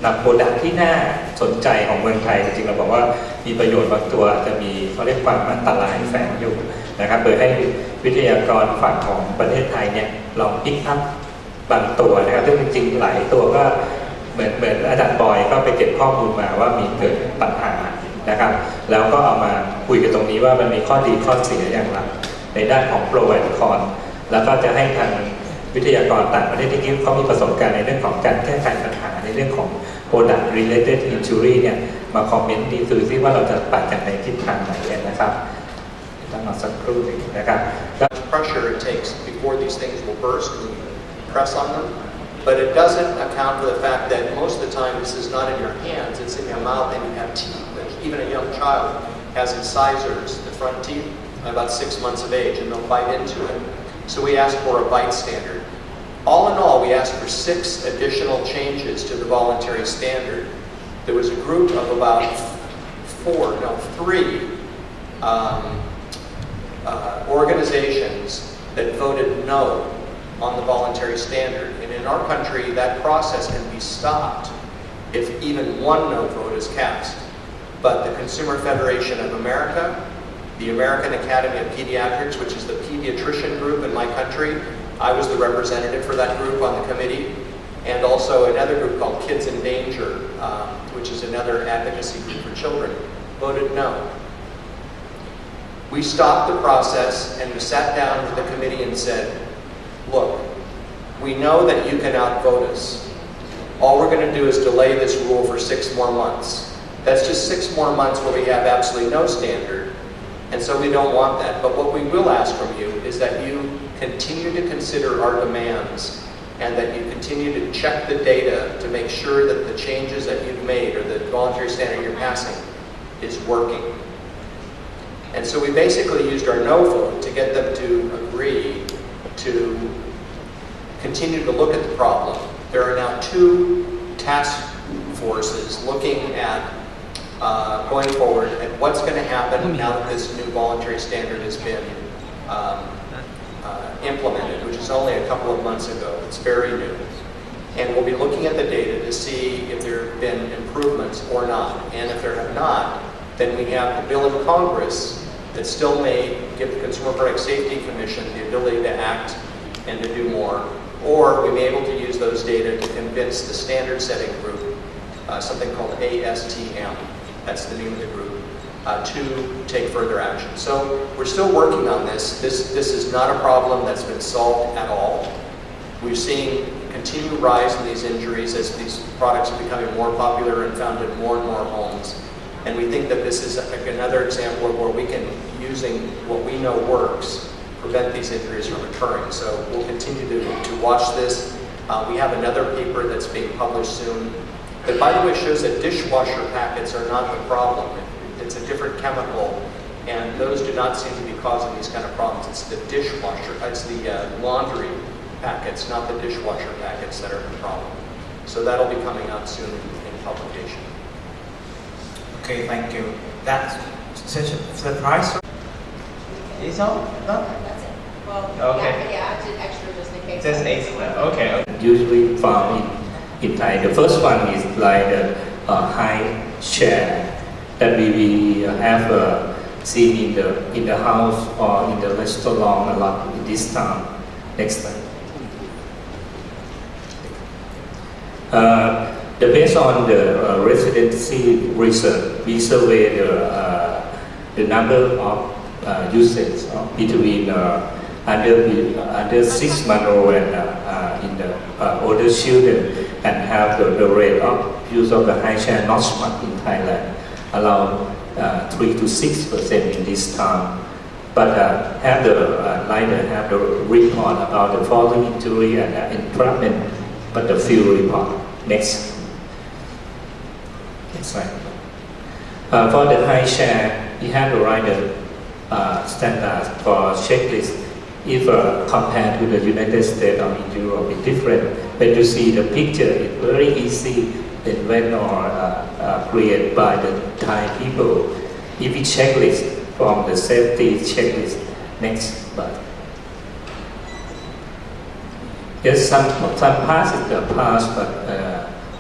นำโปรดักที่น่าสนใจของเมืองไทยจริงๆเราบอกว่ามีประโยชน์บางตัวอาจจะมีเขาเรียกความอันตรายแฝงอยู่นะครับโดยให้วิทยากรฝั่งของประเทศไทยเนี่ยลองพิกอัพบางตัวนะครับซึ่งจริงๆหลายตัวก็เหมือนอาจารย์บอยก็ไปเก็บข้อมูลมาว่ามีเกิดปัญหานะครับแล้วก็เอามาคุยกันตรงนี้ว่ามันมีข้อดีข้อเสียอย่างไรในด้านของโปรแอนด์คอนแล้วก็จะให้ทางวิทยากรต่างประเทศที่เขามีประสบการณ์ในเรื่องของการแก้ไขปัญหาในเรื่องของ product related injury เนี่ยมาคอมเมนต์ดีดูซิว่าเราจะไปกันในทิศทางไหนนะครับต้องมาสักครู่หนึ่งนะครับ pressure it takes before these things will burst when you press on them but it doesn't account for the fact that most of the time this is not in your hands, it's in your mouth and you have teeth. Even a young child has incisors, the front teeth, about 6 months of age, and they'll bite into it. So we asked for a bite standard. All in all, we asked for 6 additional changes to the voluntary standard. There was a group of about 3 organizations that voted no on the voluntary standard. And in our country, that process can be stopped if even one no vote is cast. But the Consumer Federation of America, the American Academy of Pediatrics, which is the pediatrician group in my country, I was the representative for that group on the committee, and also another group called Kids in Danger, which is another advocacy group for children, voted no. We stopped the process and we sat down with the committee and said, look, we know that you can outvote us. All we're going to do is delay this rule for 6 more months. That's just 6 more months where we have absolutely no standard, and so we don't want that. But what we will ask from you is that you continue to consider our demands and that you continue to check the data to make sure that the changes that you've made or the voluntary standard you're passing is working. And so we basically used our no vote to get them to agree to continue to look at the problem. There are now 2 task forces looking at going forward at what's going to happen now that this new voluntary standard has been implemented, which is only a couple of months ago. It's very new. And we'll be looking at the data to see if there have been improvements or not. And if there have not, then we have the bill in Congress that still may give the Consumer Product Safety Commission the ability to act and to do more. Or we may be able to use those data to convince the standard setting group, something called ASTM, that's the name of the group, to take further action. So we're still working on this. This is not a problem that's been solved at all. We're seeing continued rise in these injuries as these products are becoming more popular and found in more and more homes. And we think that this is another example of where we can, using what we know works, prevent these injuries from occurring. So we'll continue to watch this. We have another paper that's being published soon that, by the way, shows that dishwasher packets are not the problem. It's a different chemical, and those do not seem to be causing these kind of problems. It's the dishwasher, it's the laundry packets, not the dishwasher packets that are the problem. So that'll be coming out soon in publication. Okay, thank you. That's such a surprise. Is all? No? That's it. Well, okay. Yeah, I did extra just in case. Just extra. Okay. Usually found in Thai. The first one is like the high chair that we have seen in the house or in the restaurant a lot in this town. Next slide. Based on the residency research, we survey the number of usage between under 6 months old and in the older children, and have the rate of use of the high chair not much in Thailand, around 3 to 6% in this town. But have the report about the falling injury and entrapment, but the few report. Next slide. For the high chair, we have to write the standards for checklist. If compared to the United States or in Europe, it's different. When you see the picture, it's very easy invent or created by the Thai people. If we checklist from the safety checklist, next slide. Yes, some parts is the past, but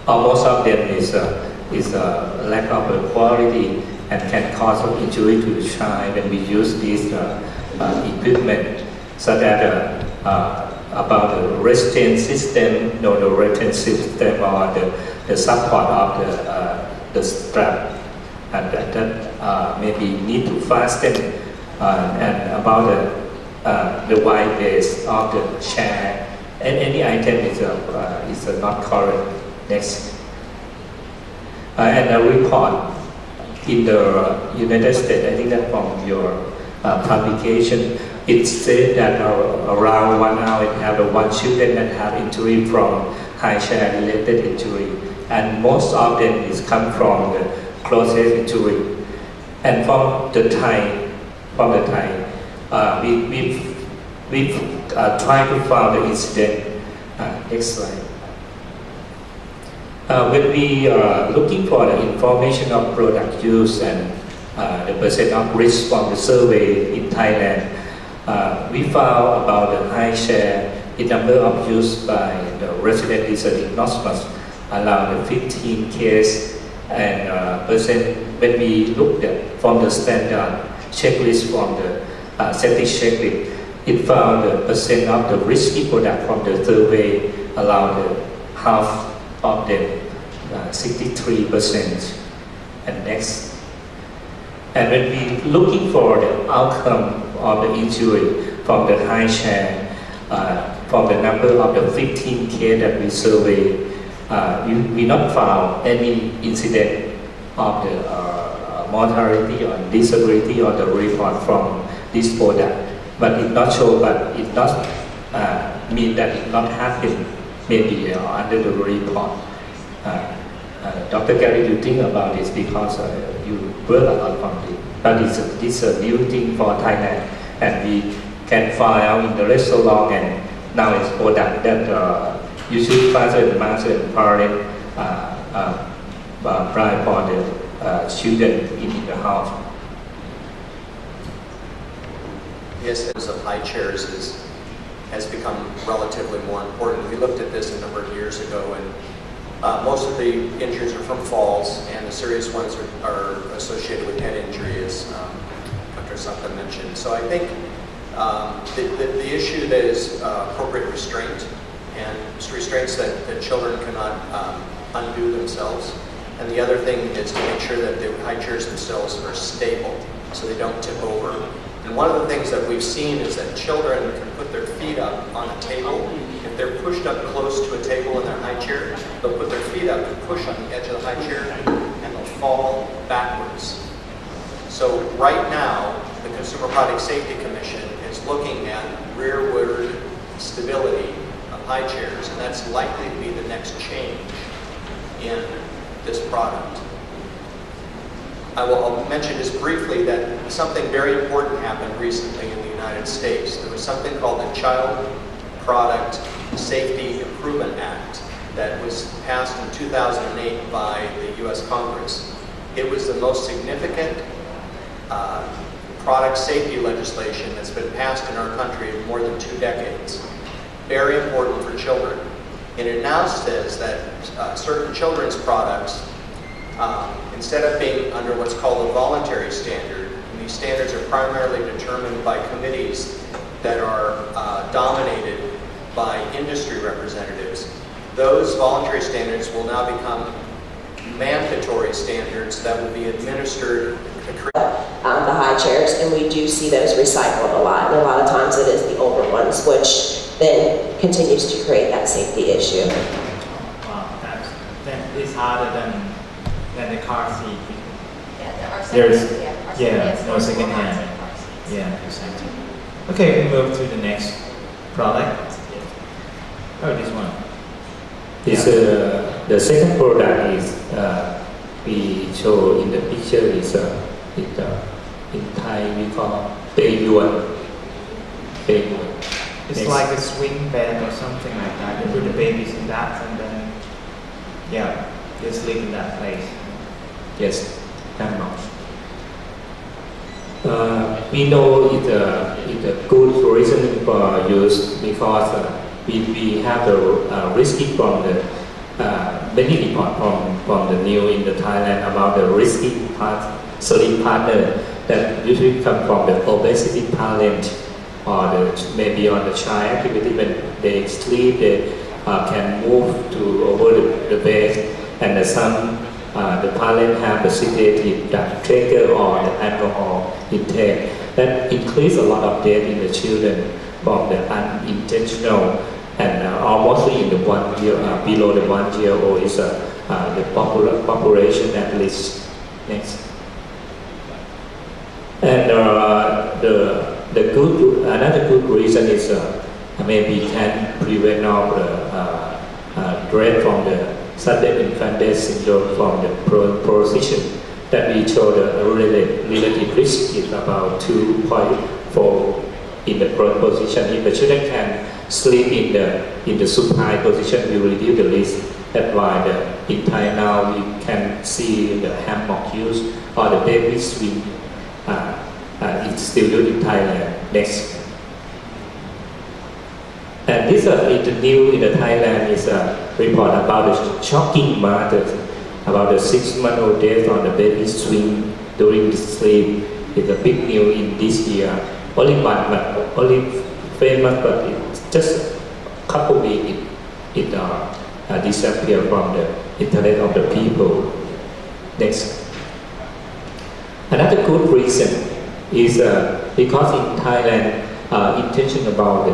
Almost of them is a lack of quality and can cause some injury to the child when we use this equipment, such as about the restraint system, the restraint system or the support of the strap, and that maybe need to fasten, and about the wide base of the chair, and any item is not correct. Next, and a report in the United States, I think that from your publication, it said that around 1 hour it have one children that have injury from high chair related injury, and most of them is come from the closest injury. And from the Thai, we try to find the incident. Next slide. When we are looking for the information of product use and the percent of risk from the survey in Thailand, we found about the high share in number of use by the resident diagnosis around the 15 case, and percent when we looked at from the standard checklist from the safety checklist, it found the percent of the risky product from the survey around the half of them, 63%. And next, and when we looking for the outcome of the injury from the high share, from the number of the 15 case that we surveyed, we not found any incident of the mortality or disability or the report from this product, but it not show, but it not mean that it not happen maybe under the report. Dr. Gary, you think about this because you work a lot on it, but it's a new thing for Thailand, and we can find out in the restaurant, and now it's product that usually father and mother and parent buy for the children in the house. Yes, use of high chairs has become relatively more important. We looked at this a number of years ago, and most of the injuries are from falls, and the serious ones are associated with head injury, as Dr. Santa mentioned. So I think the issue that is appropriate restraint, and restraints that children cannot undo themselves. And the other thing is to make sure that the high chairs themselves are stable so they don't tip over. And one of the things that we've seen is that children can put their feet up on a table. If they're pushed up close to a table in their high chair, they'll put their feet up and push on the edge of the high chair, and they'll fall backwards. So right now, the Consumer Product Safety Commission is looking at rearward stability of high chairs, and that's likely to be the next change in this product. I'll mention just briefly that something very important happened recently in the United States. There was something called the Child Product Safety Improvement Act that was passed in 2008 by the U.S. Congress. It was the most significant product safety legislation that's been passed in our country in more than 2 decades. Very important for children. And it now says that certain children's products, instead of being under what's called a voluntary standard, and these standards are primarily determined by committees that are dominated by industry representatives, those voluntary standards will now become mandatory standards that will be administered. The high chairs, and we do see those recycled a lot, and a lot of times it is the older ones, which then continues to create that safety issue. Wow, that is harder than the car seat. Yeah, there are There's no second second hand. Yeah, exactly. Okay, we move to the next product. Oh, this one. This the second product is we show in the picture is in Thai we call Payuan. It's like a swing bed or something like that. They put the babies in that, and then they sleep in that place. Yes, that much. We know it's a good reason for use because we have the risky from the many report from the new in the Thailand about the risky sleep partner that usually come from the obesity parent or maybe on the child activity when they sleep they can move to over the bed and some the parent have the sedative that trigger or the alcohol intake that increase a lot of death in the children from the unintentional and almostly in the 1 year below the 1 year old is the population at least. Next. And the good another good reason is maybe can prevent of the dread from the sudden infant death syndrome from the position that we show the relative risk is about 2.4 in the prone position. If the children can sleep in the supine position, we will reduce the risk. That's why in Thai now we can see the hammock use or the baby swing. It's still used in Thailand. Next. And this is the new in the Thailand is a report about the shocking matters about the 6-month-old death on the baby swing during the sleep. It's a big news in this year. Only one, but only famous, but it's just a couple weeks it disappeared from the internet of the people. Next. Another good reason is because in Thailand intention about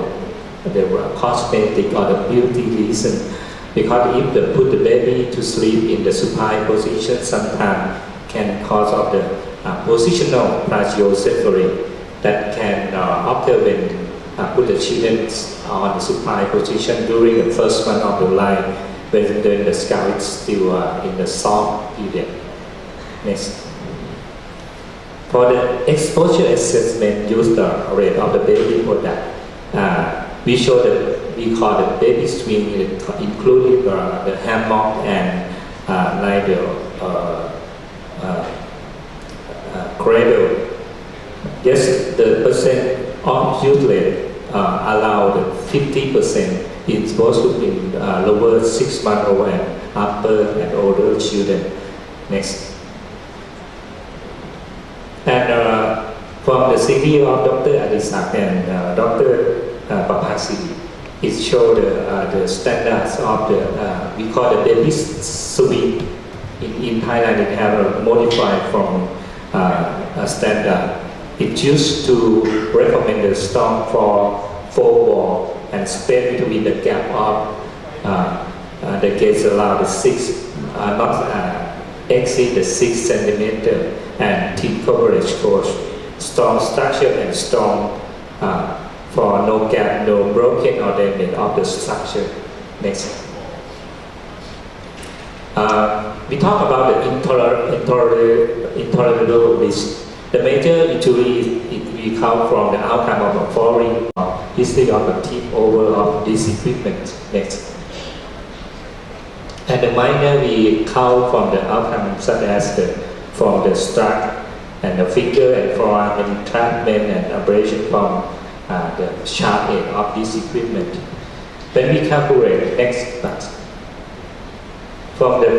the cosmetic or the beauty reason. Because if they put the baby to sleep in the supine position, sometimes can cause of the positional brachiocephaly that can occur when put the children on the supine position during the first month of their life when the scalp is still in the soft period. Next. For the exposure assessment, use the rate of the baby product. We show that we call the baby swing, including the hammock and like the cradle. Yes, the percent of use rate allowed 50% in both in lower 6-month-old and upper and older children. Next. And from the CV of Dr. Adisak and Dr. Papasi, it showed the standards of the we call the baby swing. In Thailand, it have a modified from a standard. It used to recommend the strong for 4 wall and space between the gap of the gates allowed the 6 not exceed the 6 centimeter and thin coverage for strong structure and strong for no gap, no broken or damage of the structure. Next. We talk about the intolerable risk. The major injury we come from the outcome of a falling or history of a tip over of this equipment. Next. And the minor we count from the outcome such as from the strut and the finger and forearm entrapment and abrasion from the sharp edge of this equipment. When we calculate next part, from the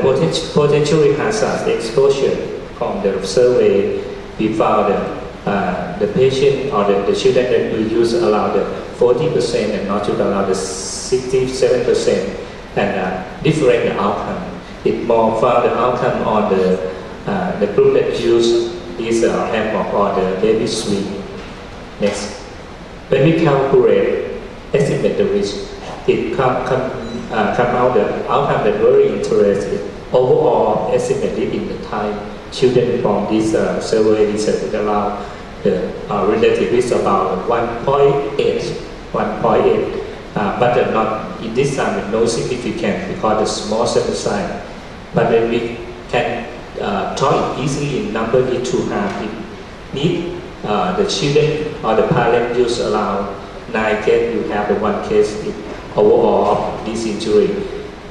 potential hazard exposure from the survey, we found the patient or the children that we use allowed the 40% and not to allow the 67% and different outcome. It more found the outcome on the group that use this hammock or the baby swing. Next. When we calculate, estimate the risk, it come out the outcome that very interesting. Overall, estimated in the time, children from this survey research it allowed the relative risk about 1.8, but not in this time no significant because the small sample size. But when we can draw it easily in number it to have it need the children or the parent use around 9 cases, you have the 1 case overall of this injury.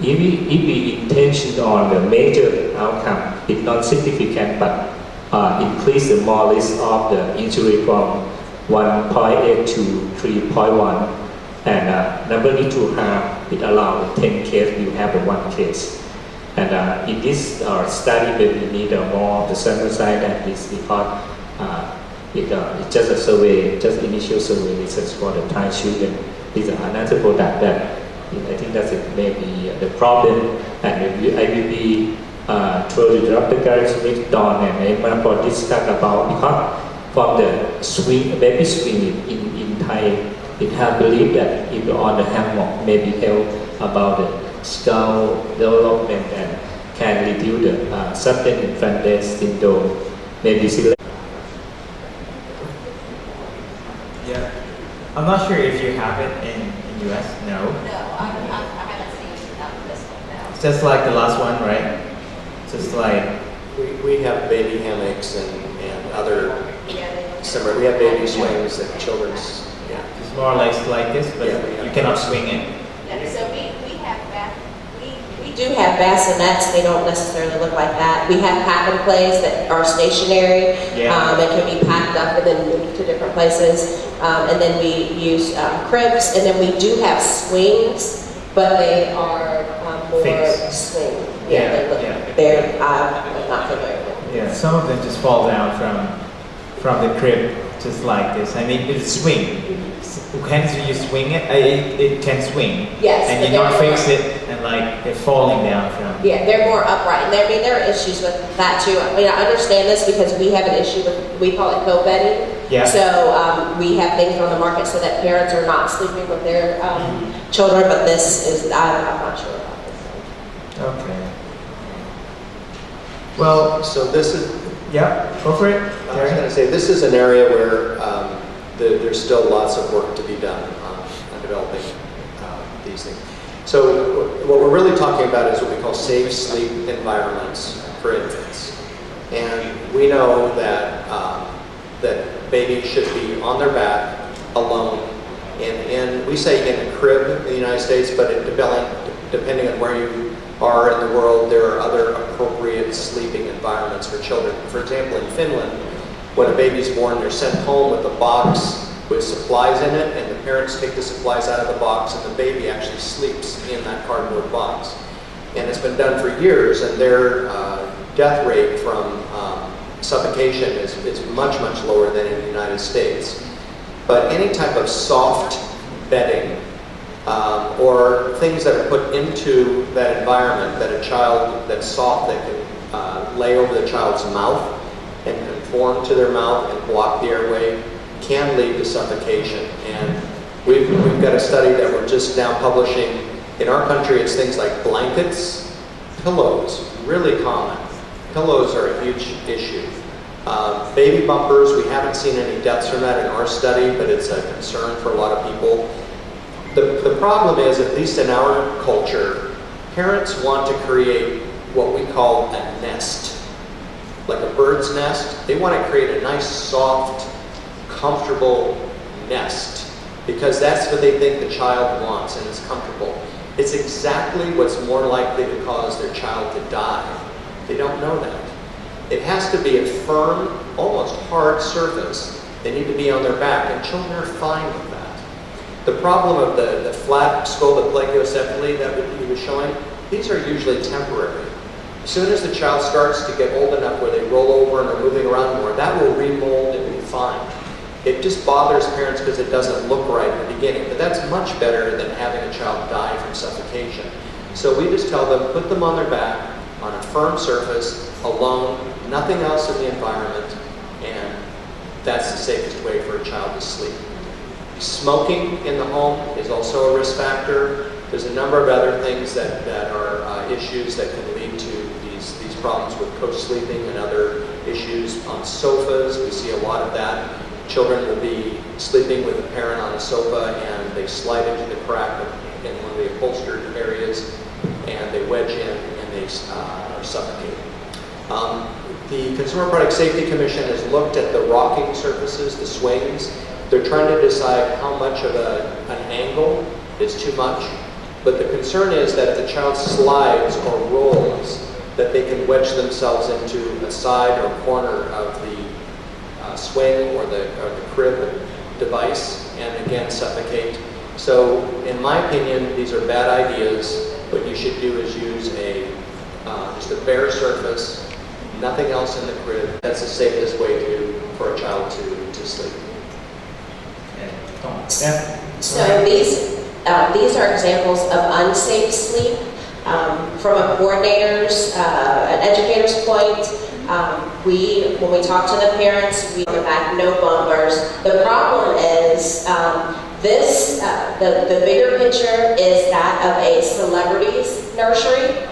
If we intention on the major outcome, it's not significant but increase the more risk of the injury from 1.8 to 3.1 and number need to have it allow 10 case you have the one case, and in this study maybe need more of the sample size than this because it's just a survey, just initial survey research for the Thai children. This is another product that I think that it may be the problem, and maybe I will be through Dr. Gary Smith, Don, and Emma for this talk about because from the swing, baby swing in Thai, it have believed that if you're on the hammock, maybe help about the skull development and can reduce the sudden infant death syndrome, maybe. Yeah, I'm not sure if you have it in US. No. No, I haven't seen this one now. It's just like the last one, right? Just like We have baby hammocks and other Yeah, they look similar. We have baby swings and children's. Yeah. it's more or less like this, but Yeah, we have you cannot swing it. Yeah, so we have that, We do have bassinets, they don't necessarily look like that. We have pack and plays that are stationary Yeah. and can be packed up and then moved to different places. And then we use cribs, and then we do have swings, but they are more Fixed. swing. Yeah, they look, yeah. they're I'm not familiar with. Yeah, some of them just fall down from the crib, just like this. I mean, it's swing. Can you swing it? It can swing. Yes, And but you not they're fix more- it, and like they're falling down from. Yeah, they're more upright. And there are issues with that too. I mean, I understand this because we have an issue with, we call it co-bedding. Yeah. So we have things on the market so that parents are not sleeping with their children, but this is, I'm not sure about this one. Okay. Well, So this is. yeah, go for it. I was Gary. going to say this is an area where there's still lots of work to be done on developing these things. So what we're really talking about is what we call safe sleep environments for infants, and we know that that babies should be on their back alone. We say in a crib in the United States, but depending on where you are in the world, there are other appropriate sleeping environments for children. For example, in Finland, when a baby's born, they're sent home with a box with supplies in it, and the parents take the supplies out of the box, and the baby actually sleeps in that cardboard box. And it's been done for years, and their death rate from suffocation is much, much lower than in the United States. But any type of soft bedding or things that are put into that environment, that a child that's soft, that can lay over the child's mouth and conform to their mouth and block the airway, can lead to suffocation. And we've got a study that we're just now publishing. In our country, it's things like blankets, pillows, really common. Pillows are a huge issue. Baby bumpers, we haven't seen any deaths from that in our study, but it's a concern for a lot of people. The problem is, at least in our culture, parents want to create what we call a nest, like a bird's nest. They want to create a nice, soft, comfortable nest because that's what they think the child wants and is comfortable. It's exactly what's more likely to cause their child to die. They don't know that. It has to be a firm, almost hard surface. They need to be on their back, and children are fine with that. The problem of the flat skull, the plagiocephaly that he was showing, these are usually temporary. As soon as the child starts to get old enough where they roll over and are moving around more, that will remold and be fine. It just bothers parents because it doesn't look right in the beginning, but that's much better than having a child die from suffocation. So we just tell them, put them on their back, on a firm surface, alone, nothing else in the environment, and that's the safest way for a child to sleep. Smoking in the home is also a risk factor. There's a number of other things that are issues that can lead to these problems with co-sleeping and other issues on sofas. We see a lot of that. Children will be sleeping with a parent on a sofa and they slide into the crack in one of the upholstered areas and they wedge in and they are suffocating. The Consumer Product Safety Commission has looked at the rocking surfaces, the swings. They're trying to decide how much of an angle is too much. But the concern is that if the child slides or rolls, that they can wedge themselves into a side or corner of the swing or the crib device and again suffocate. So, in my opinion, these are bad ideas. What you should do is use just a bare surface, nothing else in the crib. That's the safest way for a child to sleep. So these are examples of unsafe sleep. From a coordinator's, an educator's point, when we talk to the parents, we go back, no bumpers. The problem is the bigger picture is that of a celebrity's nursery.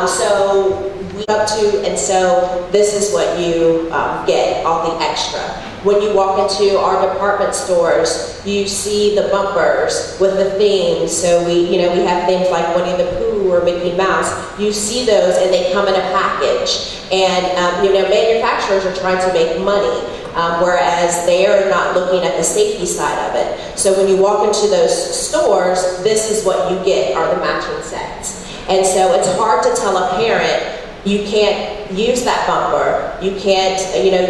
So we up to, and so this is what you get, all the extra. When you walk into our department stores, you see the bumpers with the themes. So we have things like Winnie the Pooh or Mickey Mouse. You see those and they come in a package. And manufacturers are trying to make money, whereas they are not looking at the safety side of it. So when you walk into those stores, this is what you get are the matching sets. And so it's hard to tell a parent, you can't use that bumper, you can't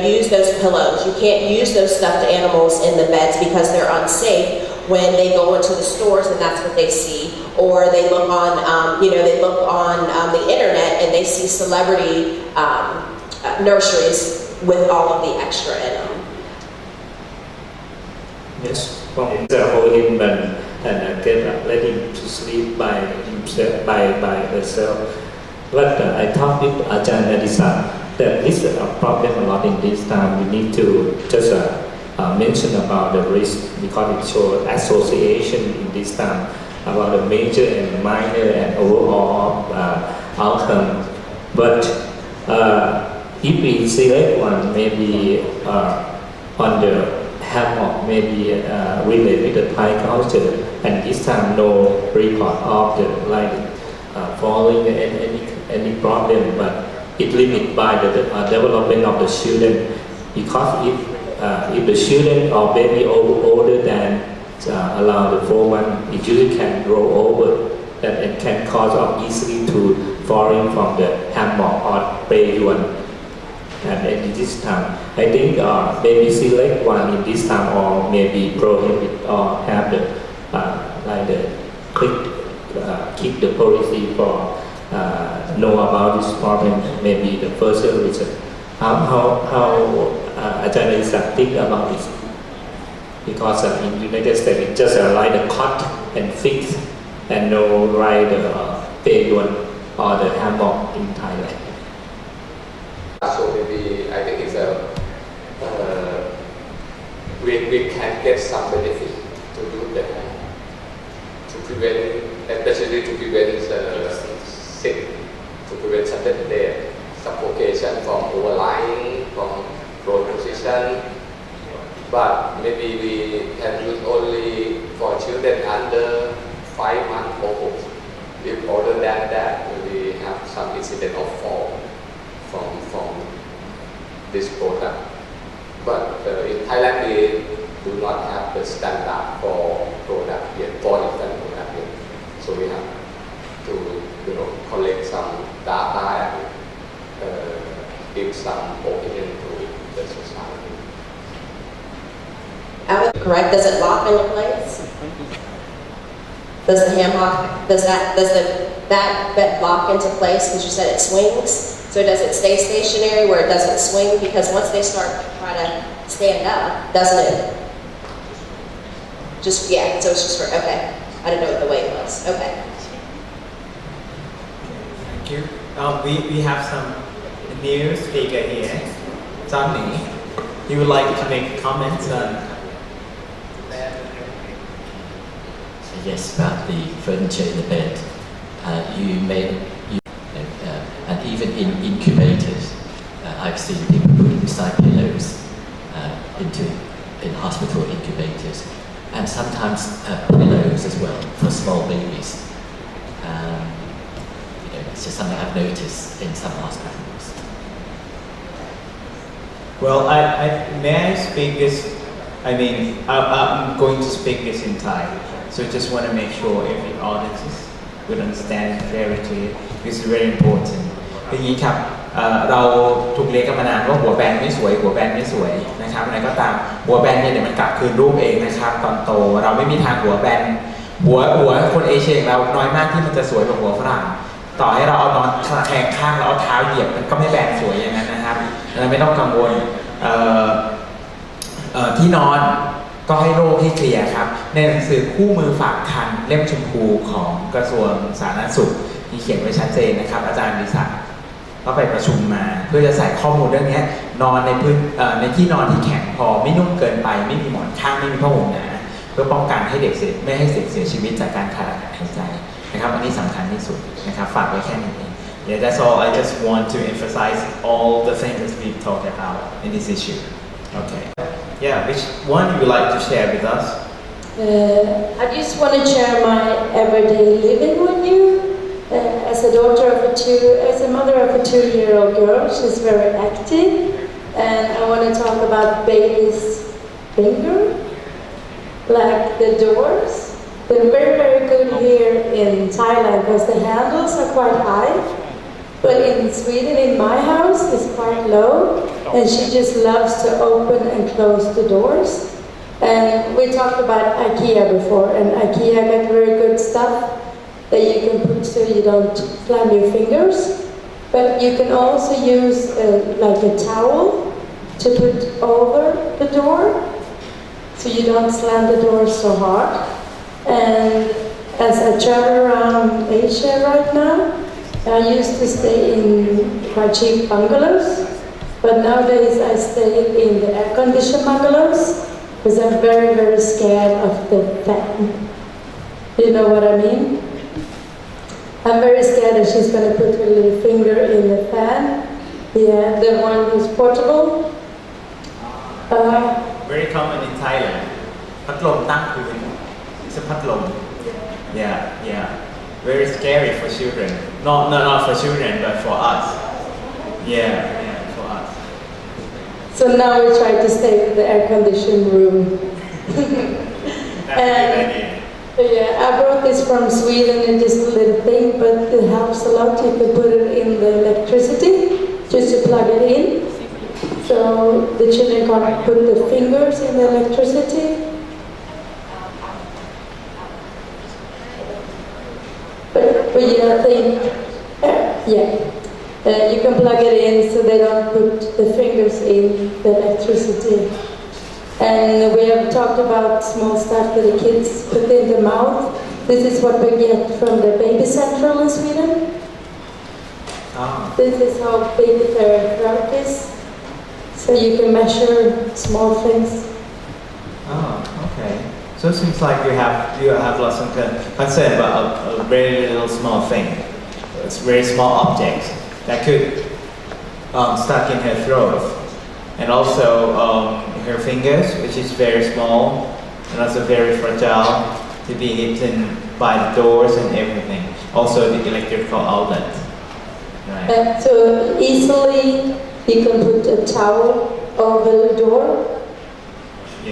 use those pillows, you can't use those stuffed animals in the beds because they're unsafe when they go into the stores and that's what they see, or they look on the internet and they see celebrity nurseries with all of the extra in them. Yes, hold him and get let him to sleep by himself, by herself. But I talked with Ajahn Adisa that this is a problem a lot in this time. We need to just mention about the risk because it shows association in this time about the major and minor and overall outcome. But if we select one, maybe on the hammock, maybe related with the Thai culture, and this time no report of the like falling any problem, but it limited by the development of the children. Because if the children or baby older than allow the 4-1, it usually can roll over, that it can cause of easily to falling from the hammock or payuan. And in this time, I think maybe select one in this time, or maybe prohibit or have the keep the policy for know about this problem. Maybe the first reason. How Ajahn Adisa think about this? Because in United States, it's just like the cut and fix, and no like the payuan or the hammock in Thailand. So maybe I think it's we can get some benefit to do that, to prevent, especially to prevent sick, to prevent sudden death, suffocation from overlying, from prone position. But maybe we can use only for children under 5 months old. If older than that, we have some incident of fall from this product. But in Thailand, we do not have the standard for product yet, for infant product yet. So we have to collect some data and give some opinion to the society. Correct. Does it lock into place? Does the hammock, does that bed lock into place? Because you said it swings. So does it stay stationary where it doesn't swing? Because once they start to try to stand up, doesn't it? So it's just for, okay. I didn't know what the weight was. Okay. Thank you. We have some new speaker here, Johnny. He would like to make comments on. Yes, about the furniture in the bed. And even in incubators, I've seen people putting side pillows in hospital incubators, and sometimes pillows as well for small babies. It's just something I've noticed in some hospitals. Well, may I speak this? I'm going to speak this in Thai, so just want to make sure every audience would understand very clear. This is very important. อย่างนี้ครับเราถูกเลี้ยงกันมานานว่าหัวแบนไม่สวยนะครับอะไรก็ตามหัวแบนเนี่ยเดี๋ยวมันกลับคืนรูปเองนะครับตอนโตเราไม่มีทางหัวแบน หัวคนเอเชียเราน้อยมากที่มันจะสวยกว่าหัวฝรั่งต่อให้เราเอานอนแทงข้างแล้วเอาเท้าเหยียบมันก็ไม่แบนสวยอย่างนั้นนะครับไม่ต้องกังวลที่นอนก็ให้โล่งให้เคลียร์ครับในหนังสือคู่มือฝากคันเล่มชมพูของกระทรวงสาธารณสุขมีเขียนไว้ชัดเจนนะครับอาจารย์วิศักดิ์ก็ไปประชุมมาเพื่อจะใส่ข้อมูลเรื่องนี้นอนในที่นอนที่แข็งพอไม่นุ่มเกินไปไม่มีหมอนข้างไม่มีผ้าห่มหนาเพื่อป้องกันให้เด็กไม่ให้เสียชีวิตจากการขาดอากาศหายใจนะครับอันนี้สำคัญที่สุดนะครับฝากไว้แค่นี้เอง Yeah, that's all. I just want to emphasize all the things we've talked about in this issue. Okay. Yeah, which one would you like to share with us? I just want to share my everyday living with you. As a mother of a 2-year-old girl, she's very active, and I want to talk about baby's finger, like the doors. They're very, very good here in Thailand because the handles are quite high. But in Sweden, in my house, it's quite low, and she just loves to open and close the doors. And we talked about IKEA before, and IKEA got very good stuff that you can put so you don't slam your fingers. But you can also use like a towel to put over the door, so you don't slam the door so hard. And as I travel around Asia right now, I used to stay in quite cheap bungalows, but nowadays I stay in the air-conditioned bungalows because I'm very, very scared of the fan. You know what I mean? I'm very scared that she's going to put her little finger in the fan. Yeah, the one who's portable. Very common in Thailand. พัดลมตั้งพื้น It's a พัดลม Yeah. Very scary for children. Not for children, but for us. Yeah, for us. So now we try to stay in the air-conditioned room. That's a good idea. Yeah, I brought this from Sweden and just a little thing, but it helps a lot. You can put it in the electricity, just to plug it in. So the children can put the fingers in the electricity. But you think, you can plug it in so they don't put the fingers in the electricity. And we have talked about small stuff that the kids put in the mouth. This is what we get from the baby central in Sweden. This is how big their throat is. So you can measure small things. Okay. So it seems like you have lots of concern about a very little small thing. It's very small object that could stuck in her throat, and also her fingers, which is very small and also very fragile to be hidden by the doors and everything. Also the electrical outlet. Right. So easily you can put a towel over the door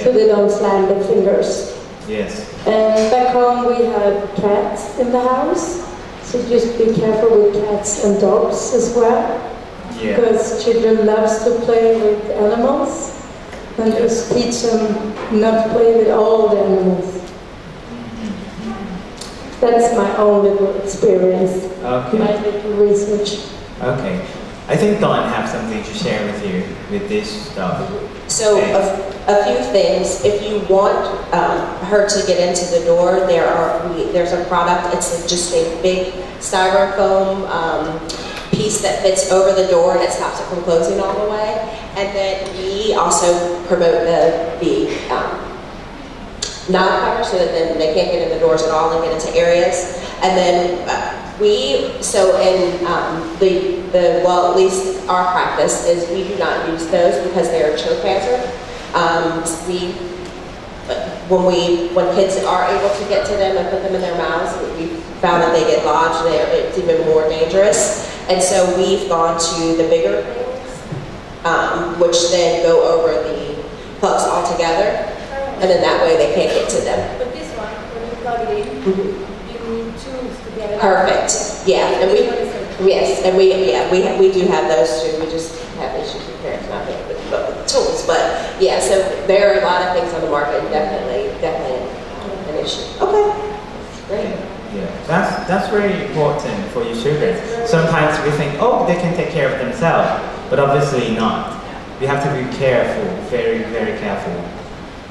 so they don't slam the fingers. Yes. And back home we have cats in the house, so just be careful with cats and dogs as well. Yeah. Because children loves to play with animals, and just teach them not to play with all the animals. That's my own little experience, my little research. Okay. I think Dawn have something to share with you with this stuff. So a few things. If you want her to get into the door, there's a product. It's just a big styrofoam piece that fits over the door and it stops it from closing all the way. And then we also promote the knob cover so that then they can't get in the doors at all and get into areas. And then at least our practice is we do not use those because they are choke hazard. When kids are able to get to them and put them in their mouths, we found that they get lodged there. It's even more dangerous. And so we've gone to the bigger things, which then go over the hooks altogether, and then that way they can't get to them. But this one, when you plug it in, you need tools to get it out. Perfect. Yeah, and we do have those too. We just have issues with parents not being able to with tools. But yeah, so there are a lot of things on the market. Definitely an issue. Okay. That's very important for your children. Sometimes we think, oh, they can take care of themselves, but obviously not. We have to be careful, very, very careful.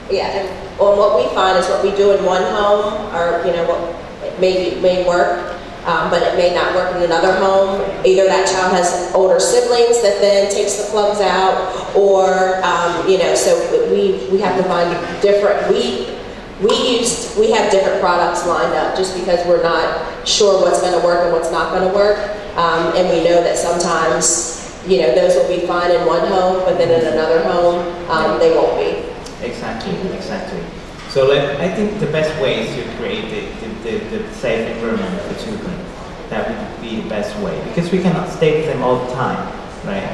Yeah, and what we find is what we do in one home, or what may work, but it may not work in another home. Either that child has older siblings that then takes the plugs out, or so we have to find different. We have different products lined up just because we're not sure what's going to work and what's not going to work, and we know that sometimes those will be fine in one home, but then in another home they won't be. Exactly. So I think the best way is to create the safe environment for children. That would be the best way because we cannot stay with them all the time, right?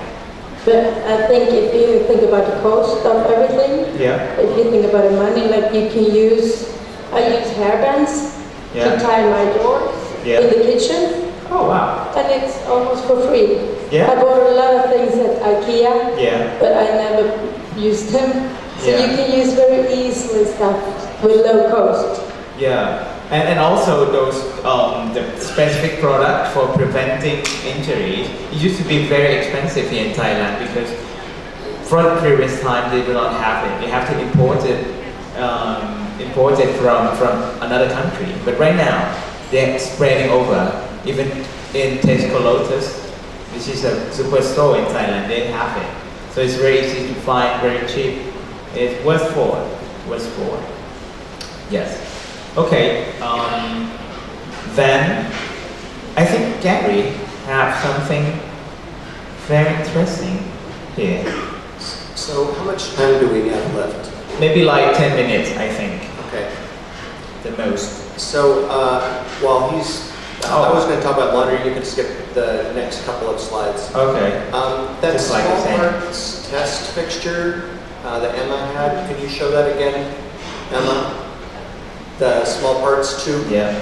But I think if you think about the cost of everything, if you think about the money, like I use hairbands to tie my doors in the kitchen. Oh wow! And it's almost for free. Yeah. I bought a lot of things at IKEA, but I never used them. So you can use very easily stuff with low cost. Yeah, and also those the specific product for preventing injuries. It used to be very expensive here in Thailand because for the previous time they do not have it. They have to import it from another country. But right now they're spreading over. Even in Tesco Lotus, which is a superstore in Thailand, they have it. So it's very easy to find, very cheap. It's worth for. Yes. Okay. Then I think Gary have something very interesting here. So how much time do we have left? Maybe like 10 minutes, I think. Okay. The most. So while he's I was going to talk about laundry. You can skip the next couple of slides. Okay. That Just like small parts test fixture that Emma had. Can you show that again, Emma? The small parts tube. Yeah,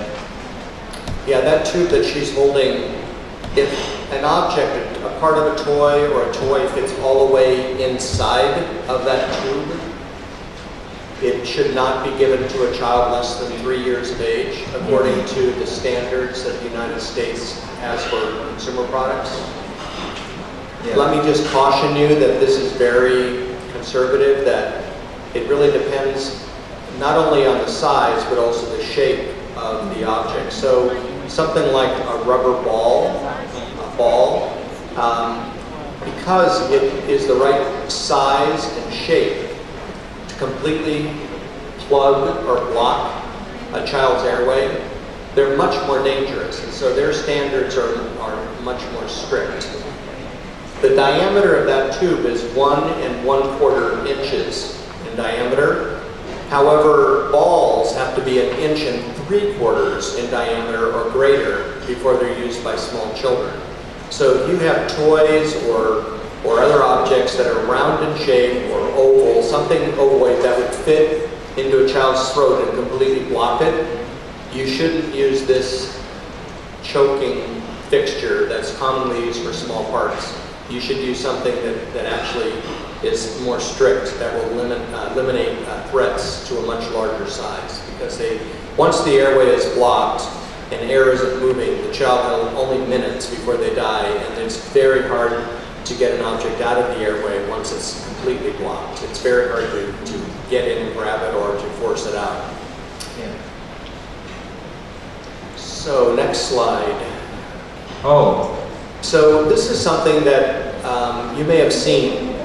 that tube that she's holding. If an object, a part of a toy or a toy fits all the way inside of that tube, it should not be given to a child less than 3 years of age, according to the standards that the United States has for consumer products. Let me just caution you that this is very conservative, that it really depends not only on the size, but also the shape of the object. So something like a rubber ball, because it is the right size and shape to completely plug or block a child's airway, they're much more dangerous. And so their standards are much more strict. The diameter of that tube is 1 1/4 inches in diameter. However, balls have to be 1 3/4 in diameter or greater before they're used by small children. So if you have toys or other objects that are round in shape or oval, something ovoid that would fit into a child's throat and completely block it, you shouldn't use this choking fixture that's commonly used for small parts. You should use something that actually is more strict, that will eliminate threats to a much larger size, because once the airway is blocked and air isn't moving, the child has only minutes before they die, and it's very hard to get an object out of the airway once it's completely blocked. It's very hard to get in and grab it or to force it out. So next slide. So this is something that you may have seen.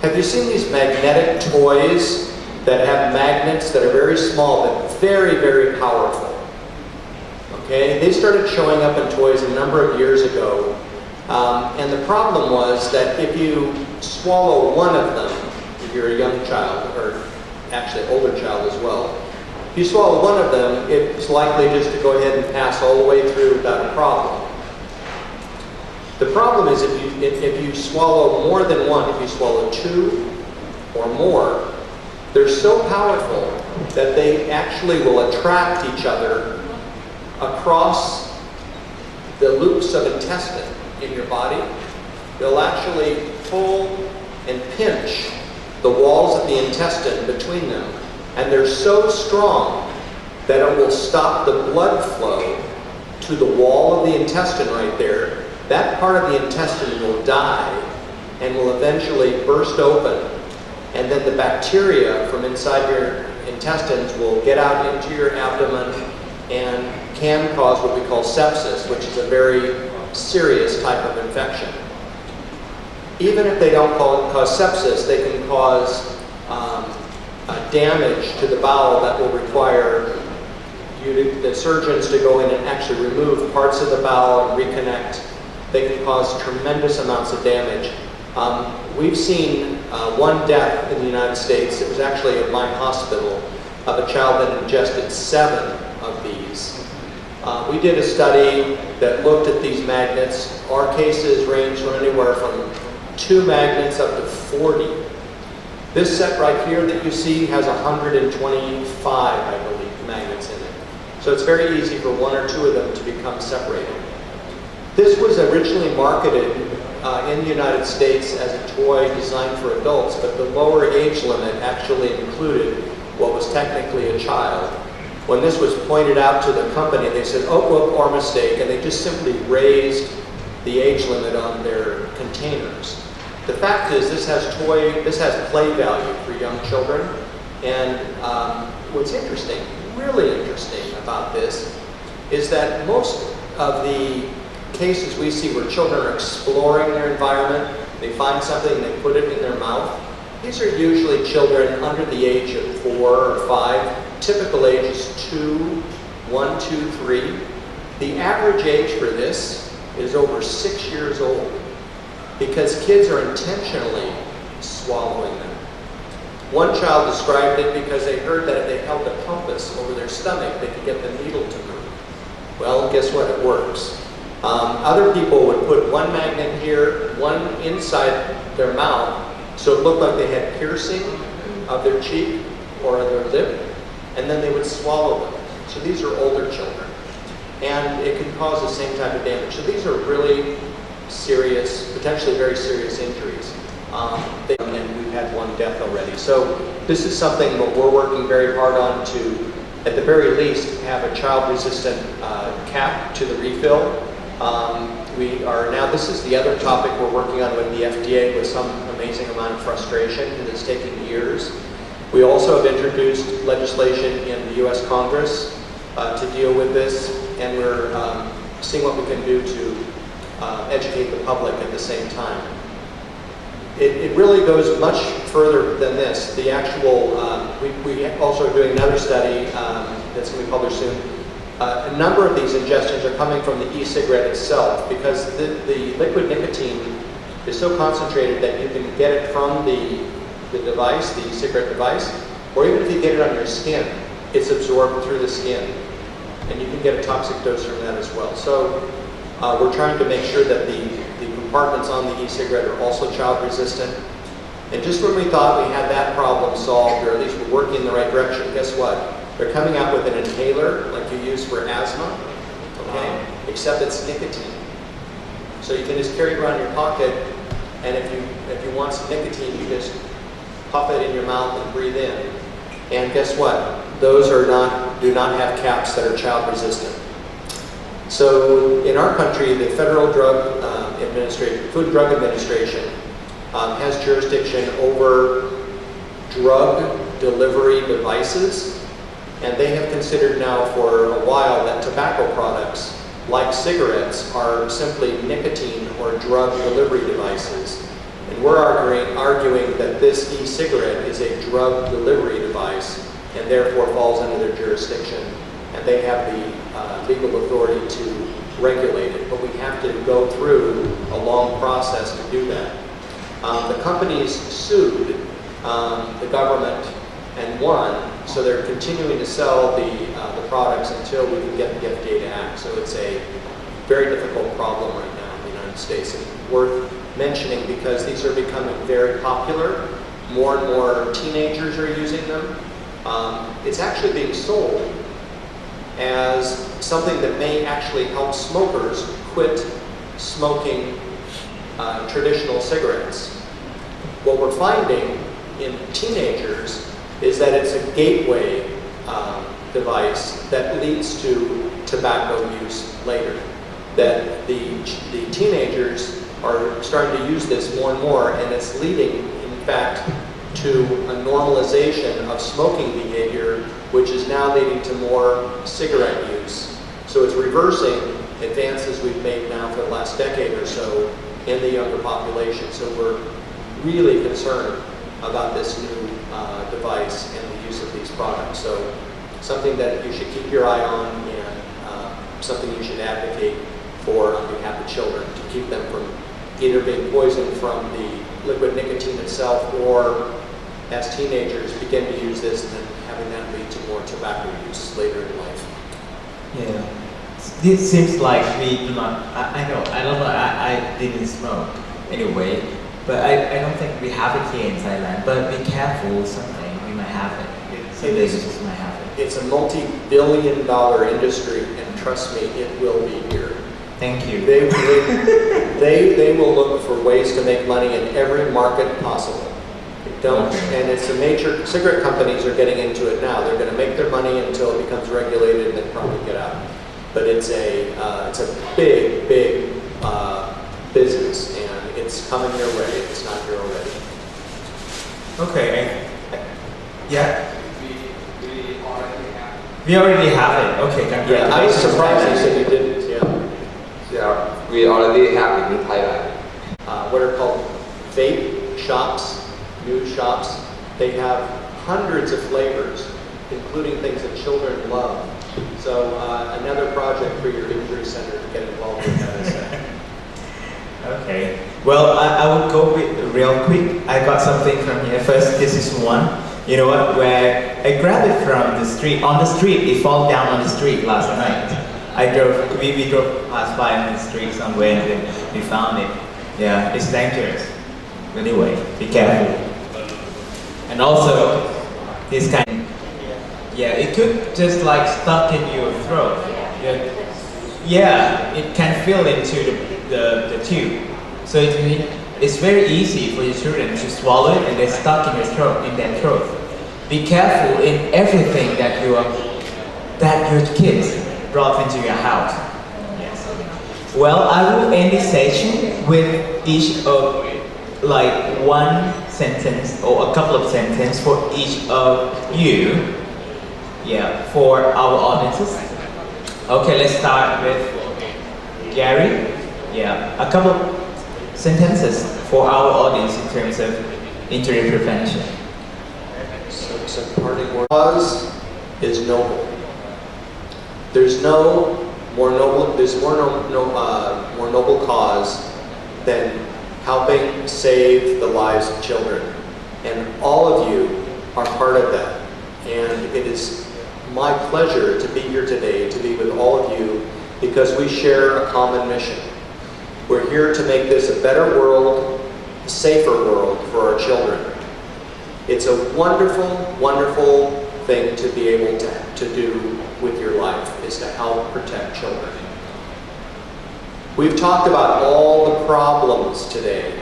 Have you seen these magnetic toys that have magnets that are very small but very, very powerful? Okay, they started showing up in toys a number of years ago. And the problem was that if you swallow one of them, if you're a young child, or actually older child as well, if you swallow one of them, it's likely just to go ahead and pass all the way through without a problem. The problem is if you swallow more than one, if you swallow 2 or more, they're so powerful that they actually will attract each other across the loops of intestine in your body. They'll actually pull and pinch the walls of the intestine between them, and they're so strong that it will stop the blood flow to the wall of the intestine right there. That part of the intestine will die and will eventually burst open, and then the bacteria from inside your intestines will get out into your abdomen and can cause what we call sepsis, which is a very serious type of infection. Even if they don't cause sepsis, they can cause damage to the bowel that will require the surgeons to go in and actually remove parts of the bowel and reconnect. They can cause tremendous amounts of damage. We've seen one death in the United States. It was actually at my hospital of a child that ingested 7 of these. We did a study that looked at these magnets. Our cases range from anywhere from 2 magnets up to 40. This set right here that you see has 125, I believe, magnets in it. So it's very easy for 1 or 2 of them to become separated. This was originally marketed in the United States as a toy designed for adults, but the lower age limit actually included what was technically a child. When this was pointed out to the company, they said, oh, whoop, our mistake, and they just simply raised the age limit on their containers. The fact is, this has play value for young children, and what's interesting, really interesting about this, is that most of the cases we see where children are exploring their environment, they find something, they put it in their mouth. These are usually children under the age of 4 or 5. Typical age is 2, 1, 2, 3. The average age for this is over 6 years old because kids are intentionally swallowing them. One child described it because they heard that if they held a compass over their stomach, they could get the needle to move. Well, guess what? It works. Other people would put 1 magnet here, 1 inside their mouth, so it looked like they had piercing of their cheek or their lip, and then they would swallow them. So these are older children, and it can cause the same type of damage. So these are really serious, potentially very serious injuries. And we've had 1 death already. So this is something that we're working very hard on to, at the very least, have a child-resistant cap to the refill. This is the other topic we're working on with the FDA with some amazing amount of frustration, and it's taking years. We also have introduced legislation in the U.S. Congress to deal with this, and we're seeing what we can do to educate the public at the same time. It really goes much further than this. The actual, we also are doing another study that's going to be published soon. A number of these ingestions are coming from the e-cigarette itself because the liquid nicotine is so concentrated that you can get it from the device, the e-cigarette device, or even if you get it on your skin, it's absorbed through the skin. And you can get a toxic dose from that as well. So we're trying to make sure that the compartments on the e-cigarette are also child resistant. And just when we thought we had that problem solved, or at least we're working in the right direction, guess what? They're coming out with an inhaler like you use for asthma, okay? Except it's nicotine. So you can just carry it around your pocket, and if you want some nicotine, you just pop it in your mouth and breathe in. And guess what? Those do not have caps that are child resistant. So in our country, the Federal Food and Drug Administration has jurisdiction over drug delivery devices. And they have considered now for a while that tobacco products, like cigarettes, are simply nicotine or drug delivery devices. And we're arguing that this e-cigarette is a drug delivery device and therefore falls under their jurisdiction. And they have the legal authority to regulate it. But we have to go through a long process to do that. The companies sued the government and won. So they're continuing to sell the products until we can get the FDA to act. So it's a very difficult problem right now in the United States, and worth mentioning because these are becoming very popular. More and more teenagers are using them. It's actually being sold as something that may actually help smokers quit smoking traditional cigarettes. What we're finding in teenagers is that it's a gateway device that leads to tobacco use later. That the teenagers are starting to use this more and more, and it's leading, in fact, to a normalization of smoking behavior, which is now leading to more cigarette use. So it's reversing advances we've made now for the last decade or so in the younger population. So we're really concerned about this new device and the use of these products. So something that you should keep your eye on, and something you should advocate for on behalf of children to keep them from either being poisoned from the liquid nicotine itself, or as teenagers begin to use this and then having that lead to more tobacco use later in life. Yeah. This seems like we do not, I don't know, I didn't smoke anyway, but I don't think we have it here in Thailand, but be careful, someday we might have it. Someday we just might have it. It's a multi-billion-dollar industry, and trust me, it will be here. Thank you. They will look for ways to make money in every market possible. And it's a major, cigarette companies are getting into it now. They're going to make their money until it becomes regulated and then probably get out. But it's a big business, and it's coming your way. It's not here already. Okay. Yeah. We already have We already have it. it. Okay, Yeah, congratulations. I was surprised you said you didn't. Yeah. Yeah, we already have it in Thailand. What are called vape shops, new shops. They have hundreds of flavors, including things that children love. So another project for your injury center to get involved with that is Okay. Well, I will go with real quick. I got something from here. First, this is one. You know what? Where I grabbed it from the street. On the street, it fell down on the street last night. We drove past by on the street somewhere, and then we found it. Yeah, it's dangerous. Anyway, be careful. And also, this kind. Yeah, it could just like stuck in your throat. Yeah, it can fill into the tube. So it's very easy for your children to swallow it and they're stuck in their throat. Be careful in everything that your kids brought into your house. Yes. Well, I will end this session with each of like one sentence or a couple of sentences for each of you. Yeah, for our audiences. Okay, let's start with Gary. Yeah, a couple of sentences for our audience in terms of injury prevention. some parting words. Cause is noble. There's no more noble. There's more noble cause than helping save the lives of children, and all of you are part of that. And it is my pleasure to be here today, to be with all of you, because we share a common mission. We're here to make this a better world, a safer world for our children. It's a wonderful, wonderful thing to be able to do with your life, is to help protect children. We've talked about all the problems today,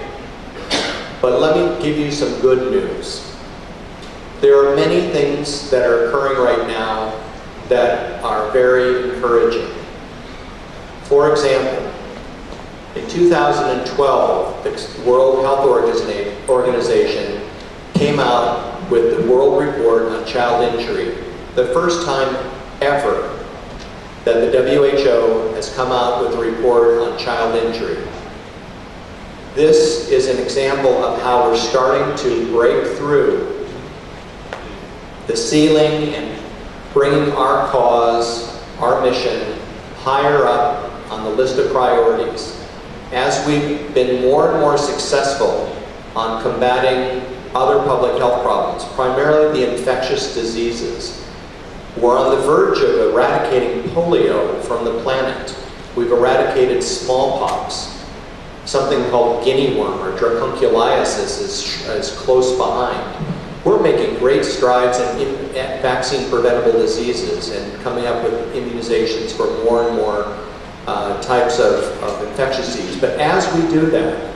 but let me give you some good news. There are many things that are occurring right now that are very encouraging. For example, in 2012, the World Health Organization came out with the World Report on Child Injury, the first time ever that the WHO has come out with a report on child injury. This is an example of how we're starting to break through the ceiling and bringing our cause, our mission, higher up on the list of priorities. As we've been more and more successful on combating other public health problems, primarily the infectious diseases, we're on the verge of eradicating polio from the planet. We've eradicated smallpox. Something called guinea worm or dracunculiasis is close behind. We're making great strides in vaccine preventable diseases and coming up with immunizations for more and more types of infectious disease. But as we do that,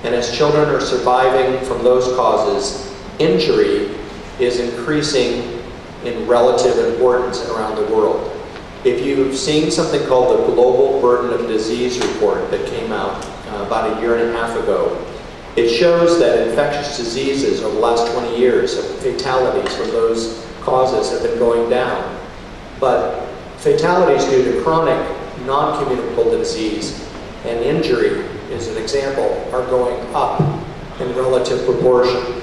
and as children are surviving from those causes, injury is increasing in relative importance around the world. If you've seen something called the Global Burden of Disease Report that came out about a year and a half ago, it shows that infectious diseases over the last 20 years, of fatalities from those causes have been going down. But fatalities due to chronic non-communicable disease and injury, as an example, are going up in relative proportion.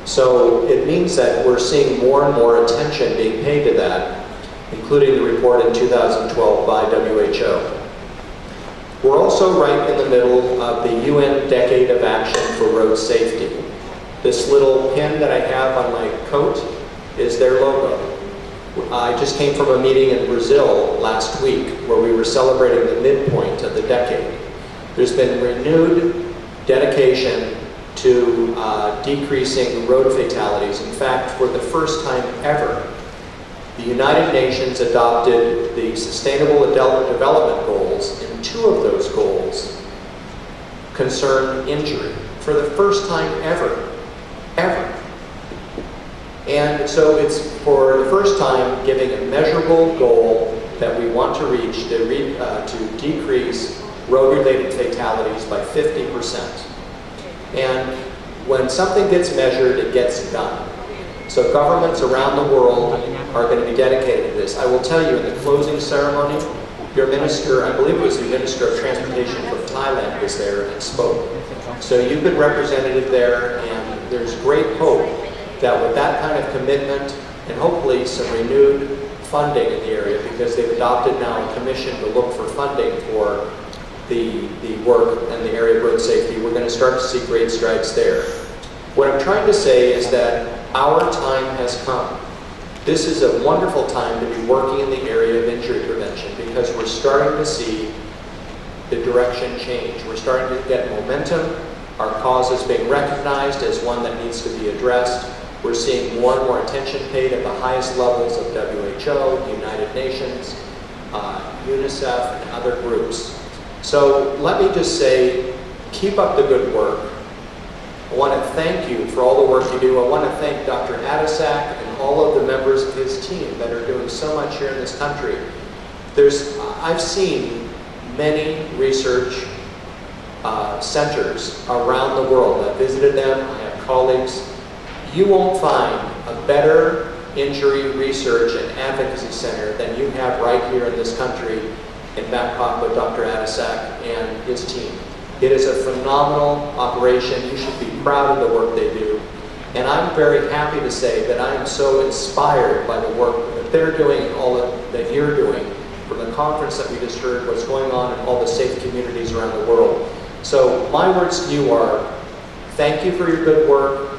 So it means that we're seeing more and more attention being paid to that, including the report in 2012 by WHO. We're also right in the middle of the UN Decade of Action for Road Safety. This little pin that I have on my coat is their logo. I just came from a meeting in Brazil last week where we were celebrating the midpoint of the decade. There's been renewed dedication to decreasing road fatalities. In fact, for the first time ever, the United Nations adopted the Sustainable Development Goals, and 2 of those goals concern injury. For the first time ever. And so it's for the first time giving a measurable goal that we want to reach to decrease road-related fatalities by 50%. And when something gets measured, it gets done. So governments around the world are going to be dedicated to this. I will tell you, in the closing ceremony, your minister, I believe it was the Minister of Transportation from Thailand, was there and spoke. So you've been representative there, and there's great hope that with that kind of commitment and hopefully some renewed funding in the area, because they've adopted now a commission to look for funding for the work in the area of road safety, we're going to start to see great strides there. What I'm trying to say is that our time has come. This is a wonderful time to be working in the area of injury prevention because we're starting to see the direction change. We're starting to get momentum. Our cause is being recognized as one that needs to be addressed. We're seeing more and more attention paid at the highest levels of WHO, United Nations, UNICEF, and other groups. So let me just say, keep up the good work. I want to thank you for all the work you do. I want to thank Dr. Adasak and all of the members of his team that are doing so much here in this country. I've seen many research centers around the world. I've visited them. I have colleagues. You won't find a better injury research and advocacy center than you have right here in this country in Bangkok with Dr. Adasak and his team. It is a phenomenal operation. You should be proud of the work they do. And I'm very happy to say that I am so inspired by the work that they're doing and all that you're doing from the conference that we just heard, what's going on in all the safe communities around the world. So my words to you are, thank you for your good work.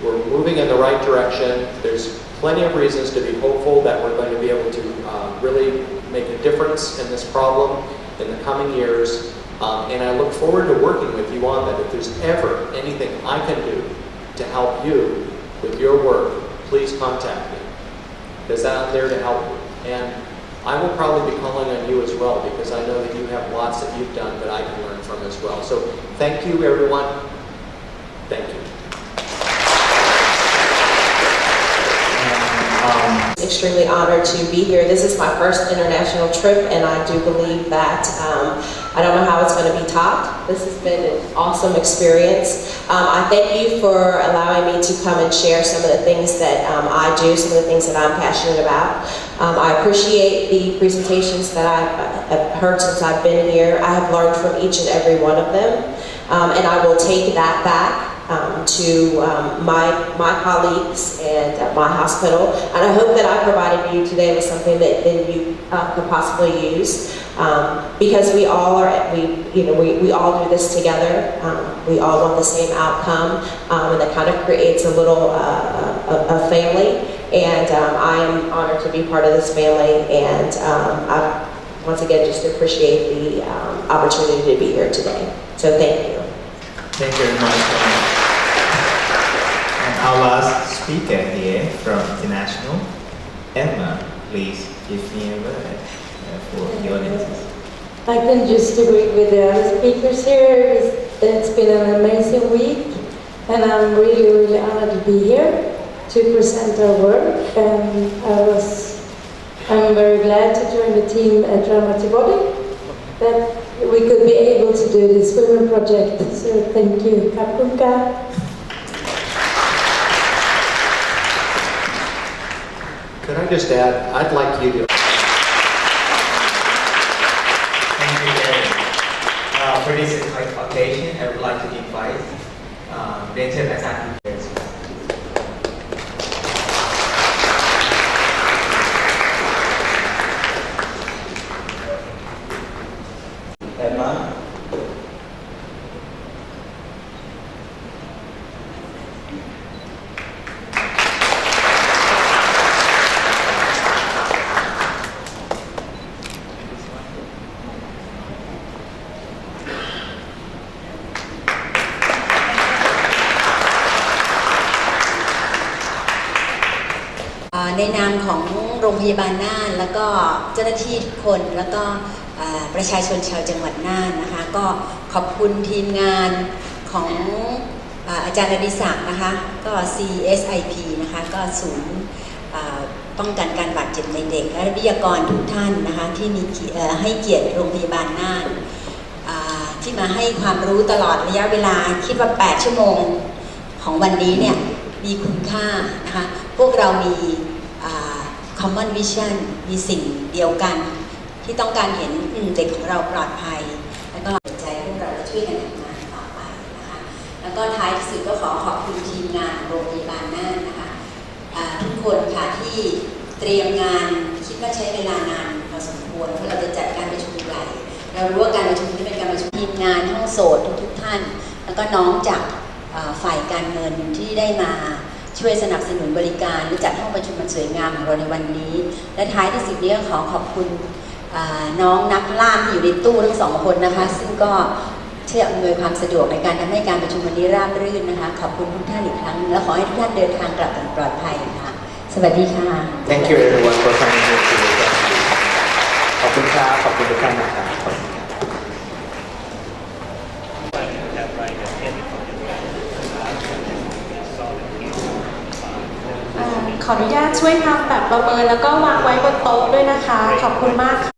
We're moving in the right direction. There's plenty of reasons to be hopeful that we're going to be able to really make a difference in this problem in the coming years. And I look forward to working with you on that. If there's ever anything I can do to help you with your work, please contact me, because I'm there to help you. And I will probably be calling on you as well, because I know that you have lots that you've done that I can learn from as well. So thank you, everyone. Thank you. Extremely honored to be here. This is my first international trip, and I do believe that I don't know how it's going to be topped. This has been an awesome experience. I thank you for allowing me to come and share some of the things that I do, some of the things that I'm passionate about. I appreciate the presentations that I've heard since I've been here. I have learned from each and every one of them, and I will take that back to my colleagues and my hospital, and I hope that I provided you today with something that then you could possibly use, because we all do this together. We all want the same outcome, and that kind of creates a little a family. And I am honored to be part of this family, and I once again just appreciate the opportunity to be here today. So thank you. Thank you very much. And our last speaker here from International, Emma, please give me a word for the audience. I can just agree with the other speakers here. It's been an amazing week, and I'm really, really honored to be here to present our work, and I'm very glad to join the team at Dramatibody, that we could be able to do this women project. So thank you. Kapunka. Could I just add, I'd like you to... Thank you, Gary. For this occasion, I would like to invite Rachel Azan. Emma. ในนามของโรงพยาบาลน่านแล้วก็เจ้าหน้าที่ทุกคนแล้วก็ประชาชนชาวจังหวัดน่านนะคะก็ขอบคุณทีมงานของอาจารย์อดิศักดิ์นะคะก็ CSIP นะคะก็ศูนย์ป้องกันการบาดเจ็บในเด็กและวิทยากรทุกท่านนะคะที่มีให้เกียรติโรงพยาบาลน่านที่มาให้ความรู้ตลอดระยะเวลาคิดว่า8 ชั่วโมงของวันนี้เนี่ยมีคุณค่านะคะพวกเรามีcommon vision มีสิ่งเดียวกันที่ต้องการเห็นเด็กของเราปลอดภัยแล้วก็ใจพวกเราจะช่วยกันทำงานต่อไปนะคะแล้วก็ท้ายที่สุดก็ขอบคุณทีมงานโรงพยาบาลน่านนะคะทุกคนค่ะที่เตรียมงานคิดว่าใช้เวลานานพอสมควรเพราะเราจะจัดการประชุมใหญ่เรารู้ว่าการประชุมนี้เป็นการประชุมทีมงานห้องโสดทุกท่านแล้วก็น้องจากฝ่ายการเงินที่ได้มาช่วยสนับสนุนบริการและจัดห้องประชุมมันสวยงามของเราในวันนี้และท้ายที่สุดนี้ก็ขอบคุณน้องนักล่ามที่อยู่ในตู้ทั้ง2 คนนะคะซึ่งก็ช่วยอำนวยความสะดวกในการทำให้การประชุมวันนี้ราบรื่นนะคะขอบคุณทุกท่านอีกครั้งและขอให้ทุกท่านเดินทางกลับอย่างปลอดภัยค่ะสวัสดีค่ะ Thank you everyone for coming here today ขอบคุณครับขอบคุณทุกท่านนะครับขออนุญาตช่วยทำแบบประเมินแล้วก็วางไว้บนโต๊ะด้วยนะคะขอบคุณมากค่ะ